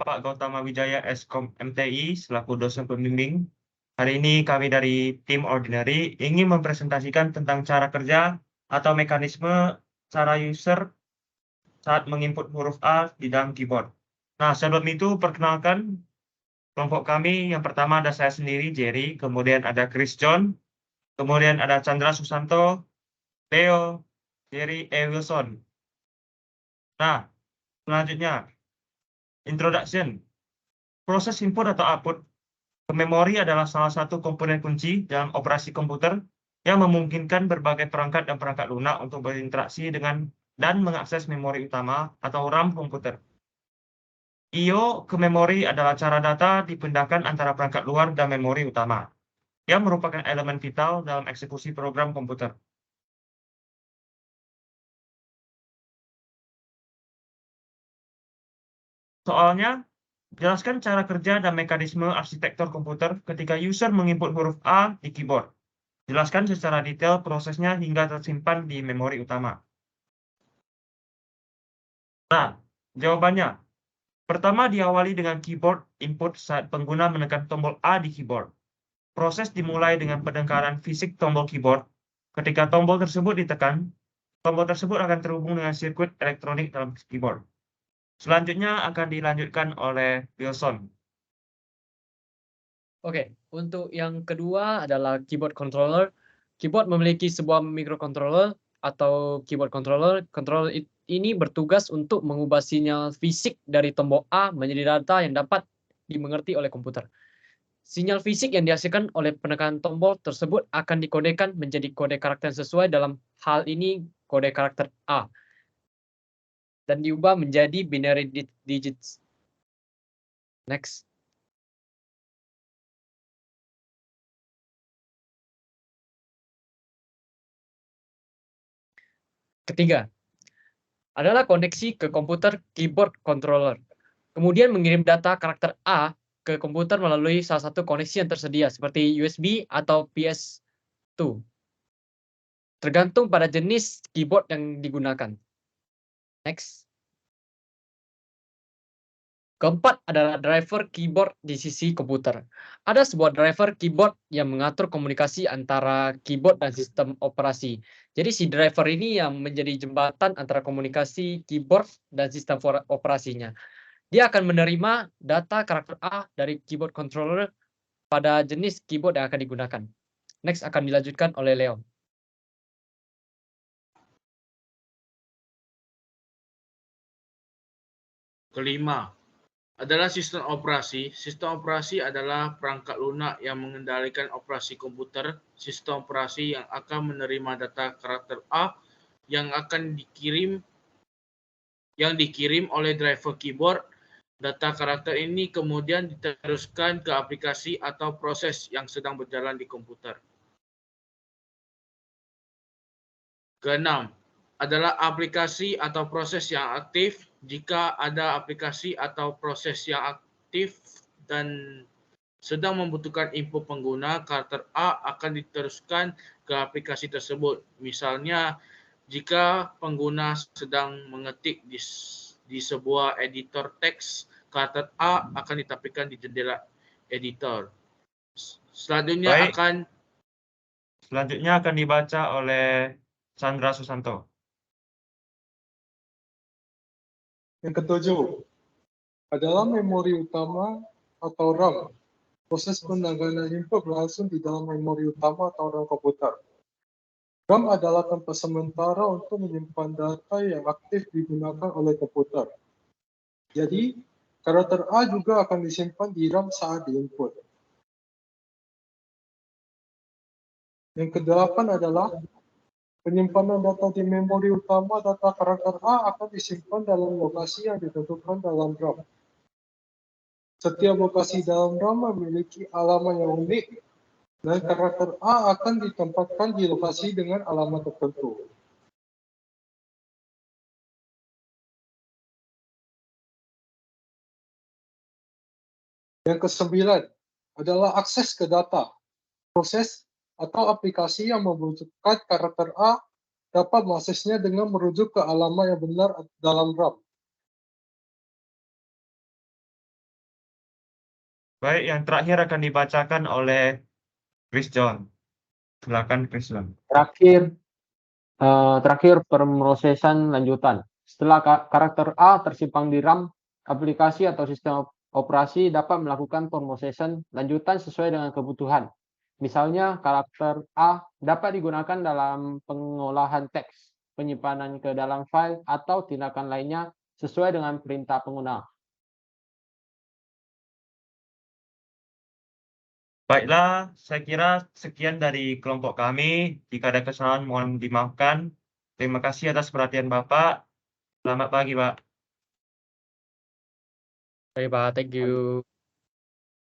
Pak Gautama Wijaya Eskom MTI selaku dosen pembimbing. Hari ini kami dari tim Ordinary ingin mempresentasikan tentang cara kerja atau mekanisme cara user saat menginput huruf A di dalam keyboard. Nah, sebelum itu perkenalkan kelompok kami. Yang pertama ada saya sendiri, Jerry, kemudian ada Chris John, kemudian ada Chandra Susanto, Theo, Jerry E. Wilson. Nah, selanjutnya, introduction. Proses input atau output ke memori adalah salah satu komponen kunci dalam operasi komputer yang memungkinkan berbagai perangkat dan perangkat lunak untuk berinteraksi dengan dan mengakses memori utama atau RAM komputer. I/O ke memori adalah cara data dipindahkan antara perangkat luar dan memori utama, yang merupakan elemen vital dalam eksekusi program komputer. Soalnya, jelaskan cara kerja dan mekanisme arsitektur komputer ketika user menginput huruf A di keyboard. Jelaskan secara detail prosesnya hingga tersimpan di memori utama. Nah, jawabannya. Pertama diawali dengan keyboard input saat pengguna menekan tombol A di keyboard. Proses dimulai dengan pendengaran fisik tombol keyboard. Ketika tombol tersebut ditekan, tombol tersebut akan terhubung dengan sirkuit elektronik dalam keyboard. Selanjutnya akan dilanjutkan oleh Wilson. Oke, untuk yang kedua adalah keyboard controller. Keyboard memiliki sebuah microcontroller atau keyboard controller. Controller ini bertugas untuk mengubah sinyal fisik dari tombol A menjadi data yang dapat dimengerti oleh komputer. Sinyal fisik yang dihasilkan oleh penekanan tombol tersebut akan dikodekan menjadi kode karakter sesuai, dalam hal ini kode karakter A, dan diubah menjadi binary digits. Next. Ketiga adalah koneksi ke komputer keyboard controller. Kemudian mengirim data karakter A ke komputer melalui salah satu koneksi yang tersedia seperti USB atau PS2. Tergantung pada jenis keyboard yang digunakan. Next. Keempat adalah driver keyboard di sisi komputer. Ada sebuah driver keyboard yang mengatur komunikasi antara keyboard dan sistem operasi. Jadi si driver ini yang menjadi jembatan antara komunikasi keyboard dan sistem operasinya. Dia akan menerima data karakter A dari keyboard controller pada jenis keyboard yang akan digunakan. Next akan dilanjutkan oleh Leon. Kelima adalah sistem operasi. Sistem operasi adalah perangkat lunak yang mengendalikan operasi komputer. Sistem operasi yang akan menerima data karakter A yang dikirim oleh driver keyboard. Data karakter ini kemudian diteruskan ke aplikasi atau proses yang sedang berjalan di komputer. Keenam adalah aplikasi atau proses yang aktif. Jika ada aplikasi atau proses yang aktif dan sedang membutuhkan input pengguna, karakter A akan diteruskan ke aplikasi tersebut. Misalnya, jika pengguna sedang mengetik di sebuah editor teks, karakter A akan ditampilkan di jendela editor. Selanjutnya akan dibaca oleh Chandra Susanto. Yang ketujuh adalah memori utama atau RAM. Proses penanganan input berlangsung di dalam memori utama atau RAM komputer. RAM adalah tempat sementara untuk menyimpan data yang aktif digunakan oleh komputer. Jadi, karakter A juga akan disimpan di RAM saat diinput. Yang kedelapan adalah penyimpanan data di memori utama. Data karakter A akan disimpan dalam lokasi yang ditentukan dalam RAM. Setiap lokasi dalam RAM memiliki alamat yang unik, dan karakter A akan ditempatkan di lokasi dengan alamat tertentu. Yang kesembilan adalah akses ke data. Proses atau aplikasi yang membutuhkan karakter A dapat mengaksesnya dengan merujuk ke alamat yang benar dalam RAM. Baik, yang terakhir akan dibacakan oleh Chris John. Silakan Chris John. Terakhir pemrosesan lanjutan. Setelah karakter A tersimpan di RAM, aplikasi atau sistem operasi dapat melakukan pemrosesan lanjutan sesuai dengan kebutuhan. Misalnya, karakter A dapat digunakan dalam pengolahan teks, penyimpanan ke dalam file, atau tindakan lainnya sesuai dengan perintah pengguna. Baiklah, saya kira sekian dari kelompok kami. Jika ada kesalahan mohon dimaafkan. Terima kasih atas perhatian Bapak. Selamat pagi, Pak. Baik, Pak. Thank you.